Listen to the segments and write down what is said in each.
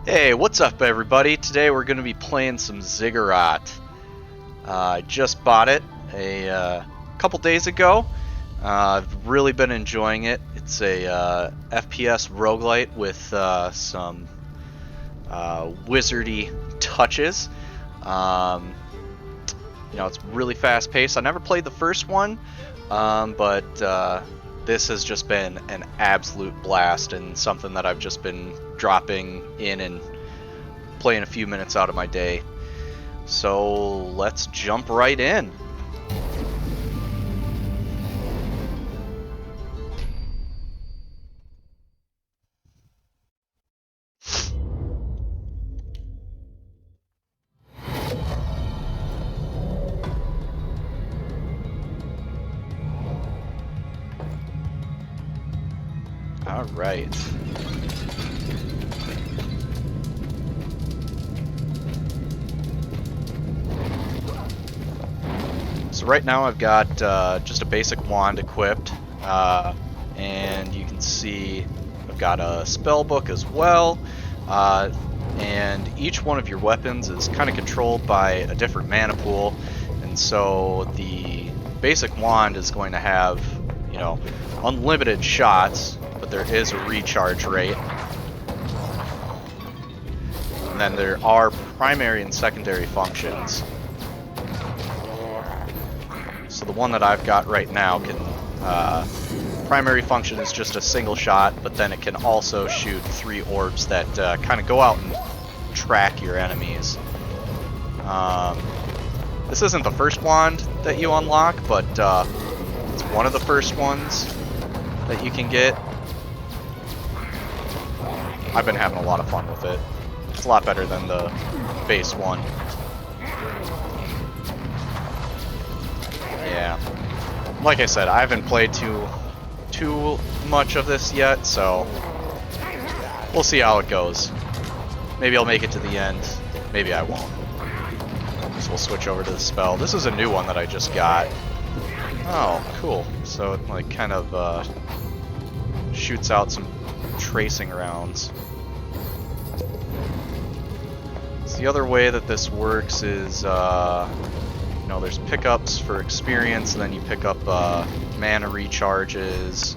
Hey, what's up everybody? Today we're going to be playing some Ziggurat. I just bought it a couple days ago. I've really been enjoying it. It's a FPS roguelite with some wizardy touches. Um, it's really fast paced. I never played the first one, but this has just been an absolute blast and something that I've just been dropping in and playing a few minutes out of my day. So let's jump right in. All right. So right now I've got just a basic wand equipped, and you can see I've got a spell book as well, and each one of your weapons is kind of controlled by a different mana pool, and so the basic wand is going to have, unlimited shots, but there is a recharge rate. And then there are primary and secondary functions. So the one that I've got right now can, primary function is just a single shot, but then it can also shoot 3 orbs that kind of go out and track your enemies. This isn't the first wand that you unlock, but it's one of the first ones that you can get. I've been having a lot of fun with it. It's a lot better than the base one. Yeah. Like I said, I haven't played too much of this yet, so we'll see how it goes. Maybe I'll make it to the end. Maybe I won't. So we'll switch over to the spell. This is a new one that I just got. Oh, cool. So it like kind of shoots out some tracing rounds. So the other way that this works is there's pickups for experience, and then you pick up mana recharges.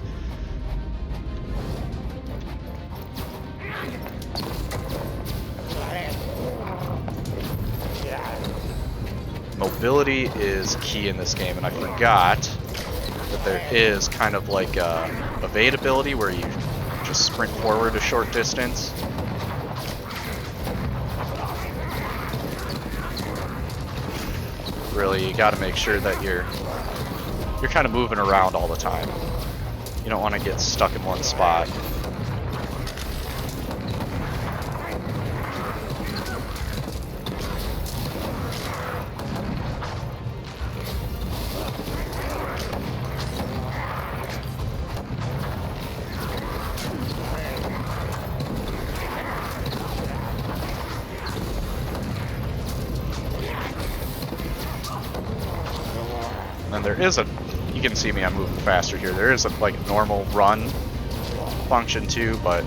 Mobility is key in this game, and I forgot that there is kind of like a evade ability where you just sprint forward a short distance. Really, you got to make sure that you're kind of moving around all the time. You don't want to get stuck in one spot. And there is you can see me, I'm moving faster here. There is like a normal run function too, but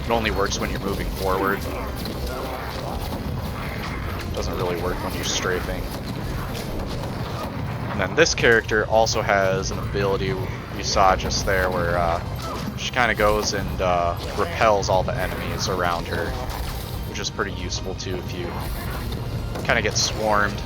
it only works when you're moving forward. It doesn't really work when you're strafing. And then this character also has an ability we saw just there where she kind of goes and repels all the enemies around her, which is pretty useful too if you kind of get swarmed.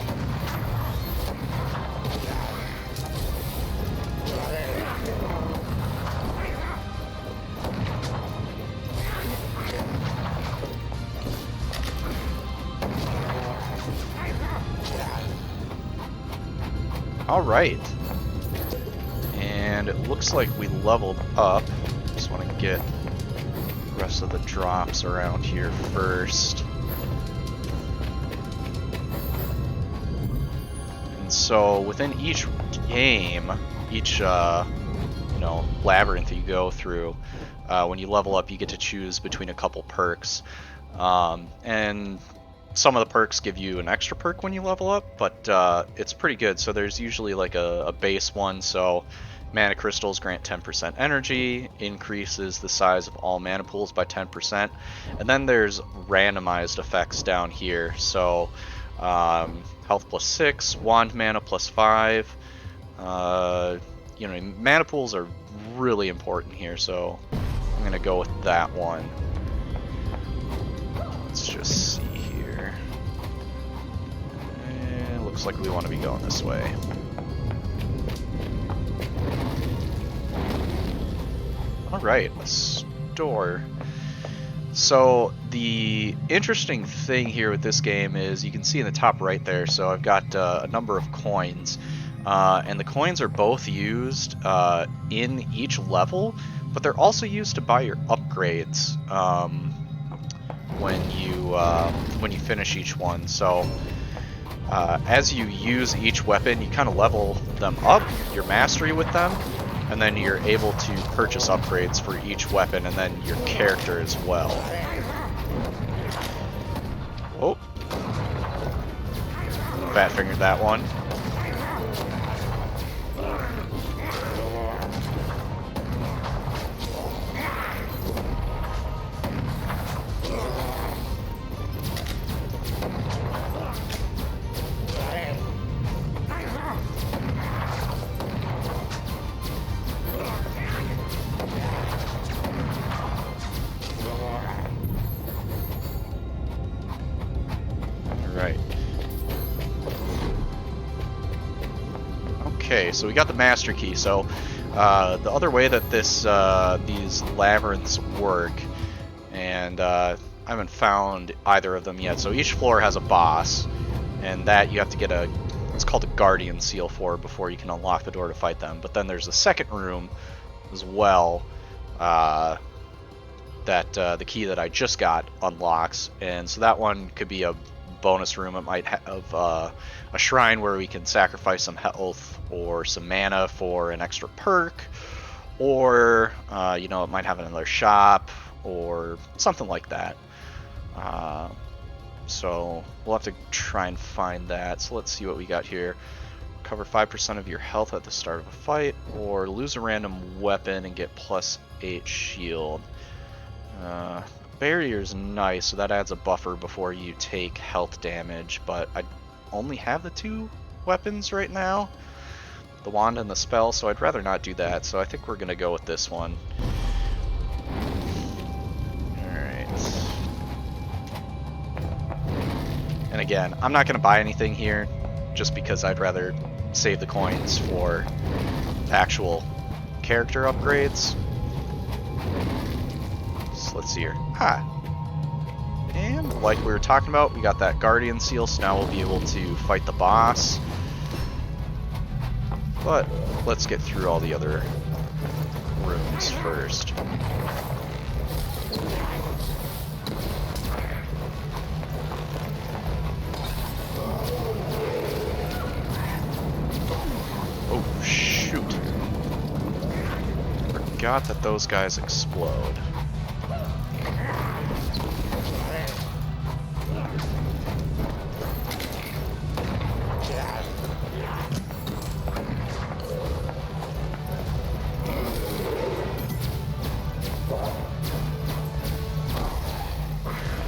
Alright, and it looks like we leveled up. Just want to get the rest of the drops around here first. And so within each game, each labyrinth you go through, when you level up you get to choose between a couple perks. And some of the perks give you an extra perk when you level up, but it's pretty good. So there's usually like a base one, so Mana crystals grant 10% energy, increases the size of all mana pools by 10%. And then there's randomized effects down here. So health plus 6, wand mana plus 5. Mana pools are really important here, so I'm going to go with that one. Let's just see here. Looks like we want to be going this way. Alright, a store. So the interesting thing here with this game is you can see in the top right there, so I've got a number of coins. And the coins are both used in each level, but they're also used to buy your upgrades when you finish each one. So as you use each weapon, you kind of level them up, your mastery with them, and then you're able to purchase upgrades for each weapon and then your character as well. Oh, fat fingered that one. Okay, so we got the master key. So the other way that these labyrinths work, and I haven't found either of them yet. So each floor has a boss, and that you have to get it's called a guardian seal for before you can unlock the door to fight them. But then there's a second room as well that the key that I just got unlocks, and so that one could be a bonus room. It might have a shrine where we can sacrifice some health or some mana for an extra perk, or it might have another shop or something like that. So we'll have to try and find that. So let's see what we got here. Cover 5% of your health at the start of a fight, or lose a random weapon and get +8 shield. Barrier's nice, so that adds a buffer before you take health damage, but I only have the two weapons right now, the wand and the spell, so I'd rather not do that, so I think we're going to go with this one. Alright. And again, I'm not going to buy anything here, just because I'd rather save the coins for actual character upgrades. So let's see here. And like we were talking about, we got that guardian seal, so now we'll be able to fight the boss. But let's get through all the other rooms first. Oh shoot. Forgot that those guys explode.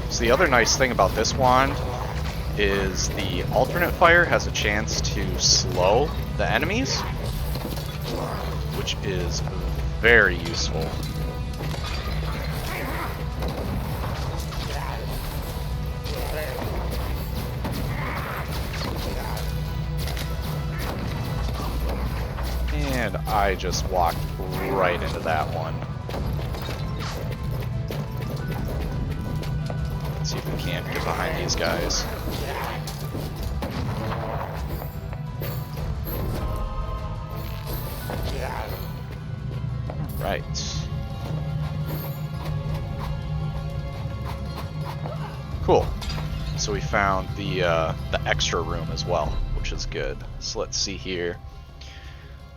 So the other nice thing about this wand is the alternate fire has a chance to slow the enemies, which is very useful. And I just walked right into that one. Let's see if we can't get behind these guys. Right. Cool. So we found the extra room as well, which is good. So let's see here.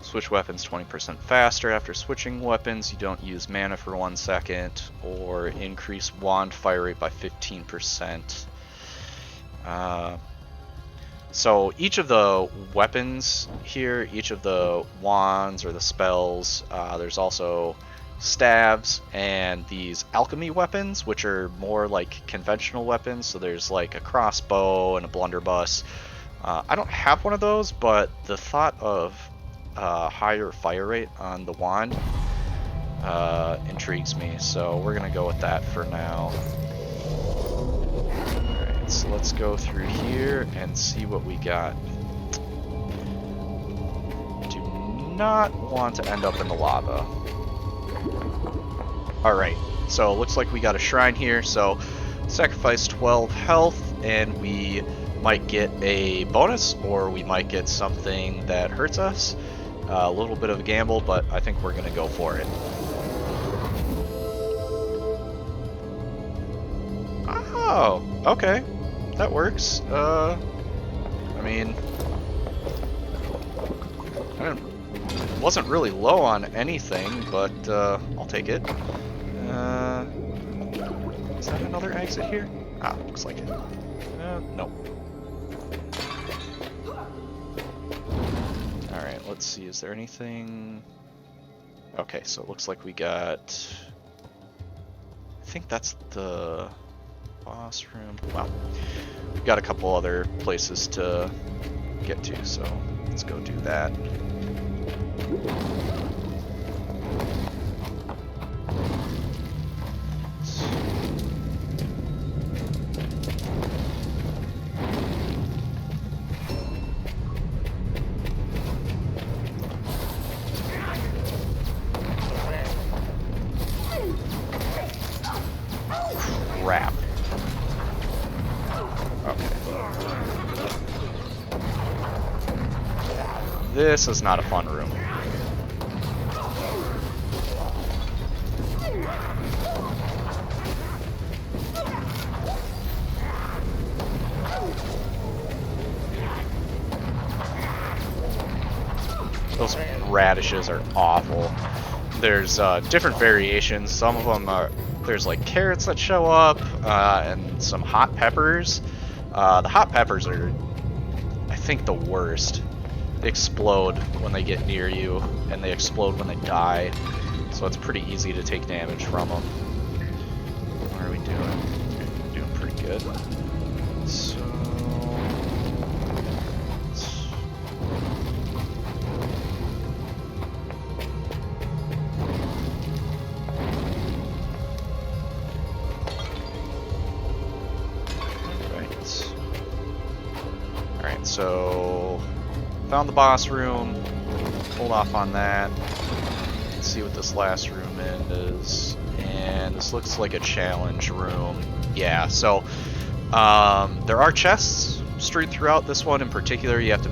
Switch weapons 20% faster. After switching weapons, you don't use mana for 1 second, or increase wand fire rate by 15%. So each of the weapons here, each of the wands or the spells, there's also staves and these alchemy weapons, which are more like conventional weapons. So there's like a crossbow and a blunderbuss. I don't have one of those, but the thought of higher fire rate on the wand intrigues me, so we're gonna go with that for now. Alright, so let's go through here and see what we got. Do not want to end up in the lava. Alright, so it looks like we got a shrine here, so sacrifice 12 health and we might get a bonus, or we might get something that hurts us. A little bit of a gamble, but I think we're gonna go for it. Oh, okay. That works. I mean, wasn't really low on anything, but I'll take it. Is that another exit here? Ah, looks like it. Nope. Alright, let's see. Is there anything... Okay, so it looks like we got... I think that's the boss room. Well, we've got a couple other places to get to, so let's go do that. Crap. Okay. This is not a fun room. Those radishes are awful. There's different variations. Some of them are... There's like carrots that show up, and some hot peppers. The hot peppers are, I think, the worst. They explode when they get near you, and they explode when they die. So it's pretty easy to take damage from them. What are we doing? We're doing pretty good. So... So, found the boss room, hold off on that, let's see what this last room is, and this looks like a challenge room. Yeah, so there are chests strewn throughout this one in particular. You have to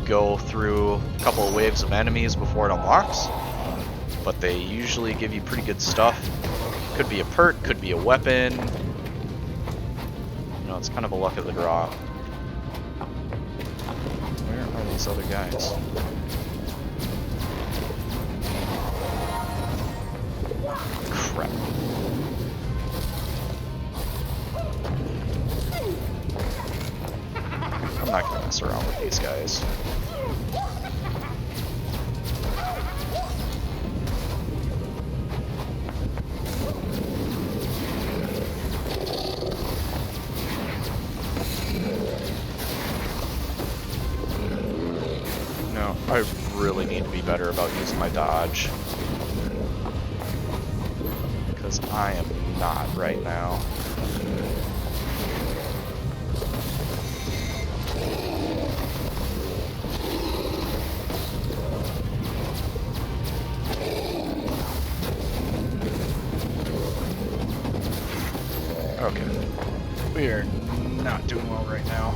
go through a couple of waves of enemies before it unlocks, but they usually give you pretty good stuff. Could be a perk, could be a weapon, you know, it's kind of a luck of the draw. These other guys. Crap. I'm not gonna mess around with these guys. I really need to be better about using my dodge, because I am not right now. Okay, we are not doing well right now.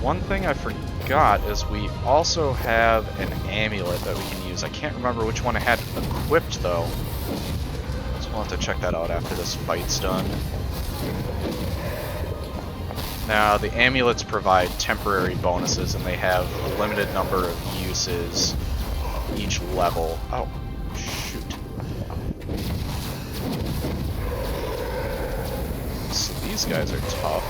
One thing I forgot is we also have an amulet that we can use. I can't remember which one I had equipped though. So we'll have to check that out after this fight's done. Now, the amulets provide temporary bonuses, and they have a limited number of uses each level. Oh, shoot. So these guys are tough.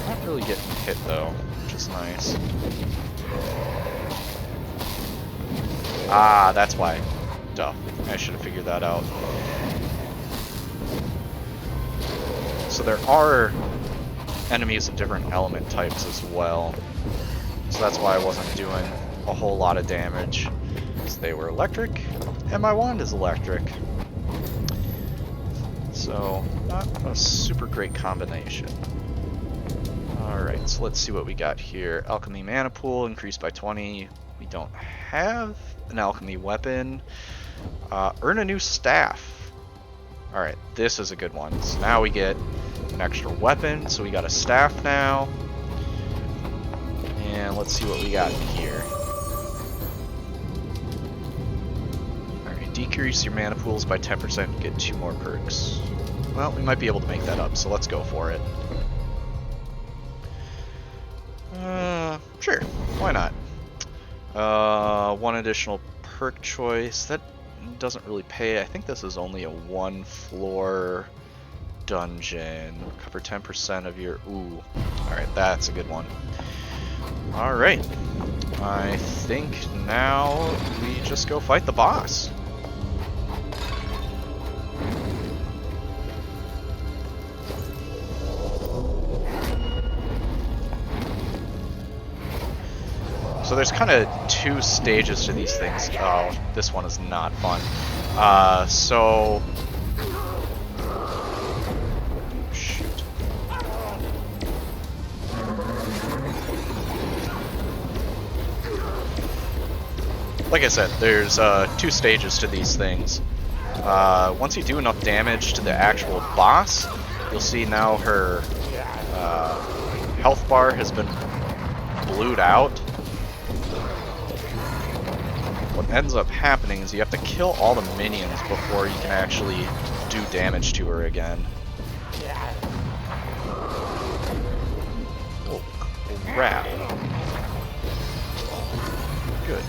Not really getting hit, though, which is nice. Ah, that's why. Duh. I should have figured that out. So there are enemies of different element types as well. So that's why I wasn't doing a whole lot of damage. So they were electric, and my wand is electric. So, not a super great combination. Alright, so let's see what we got here. Alchemy mana pool increased by 20. We don't have an alchemy weapon. Earn a new staff. Alright, this is a good one. So now we get an extra weapon, so we got a staff now. And let's see what we got here. Alright, decrease your mana pools by 10% and get 2 more perks. Well, we might be able to make that up, so let's go for it. Sure, why not? 1 additional perk choice. That doesn't really pay. I think this is only a 1-floor dungeon. Recover 10% of your... Ooh. Alright, that's a good one. Alright. I think now we just go fight the boss. So there's kind of 2 stages to these things. Oh, this one is not fun. Shoot. Like I said, there's 2 stages to these things. Once you do enough damage to the actual boss, you'll see now her health bar has been blued out. What ends up happening is you have to kill all the minions before you can actually do damage to her again. Oh, crap. Good.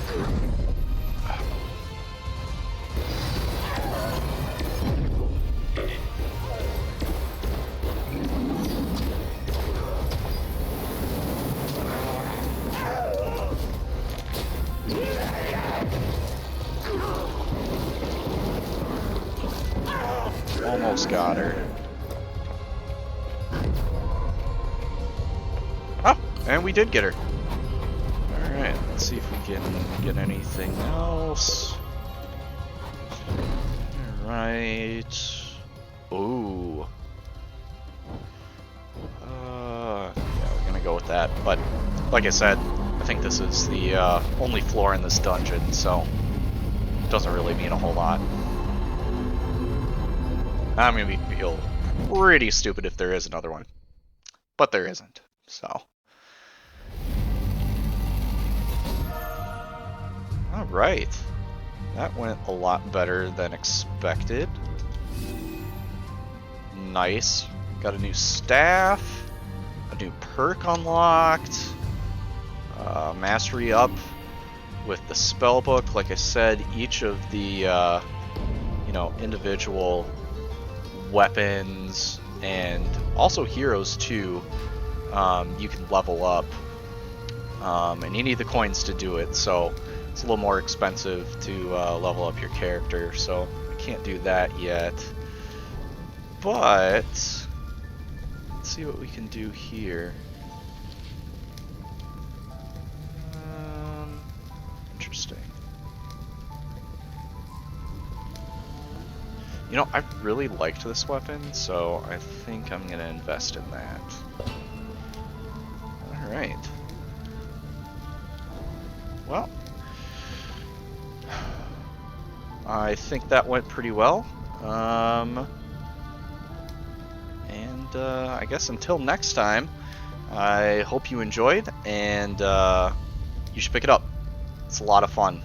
Almost got her. Oh, and we did get her. Alright, let's see if we can get anything else. Alright. Ooh. Yeah, we're gonna go with that. But, like I said, I think this is the only floor in this dungeon, so it doesn't really mean a whole lot. I'm gonna feel pretty stupid if there is another one. But there isn't, so. Alright. That went a lot better than expected. Nice. Got a new staff. A new perk unlocked. Mastery up with the spellbook. Like I said, each of the individual weapons and also heroes too, you can level up, and you need the coins to do it, so it's a little more expensive to level up your character, so I can't do that yet. But let's see what we can do here. Interesting. You know, I really liked this weapon, so I think I'm going to invest in that. Alright. Well, I think that went pretty well. I guess until next time, I hope you enjoyed, and you should pick it up. It's a lot of fun.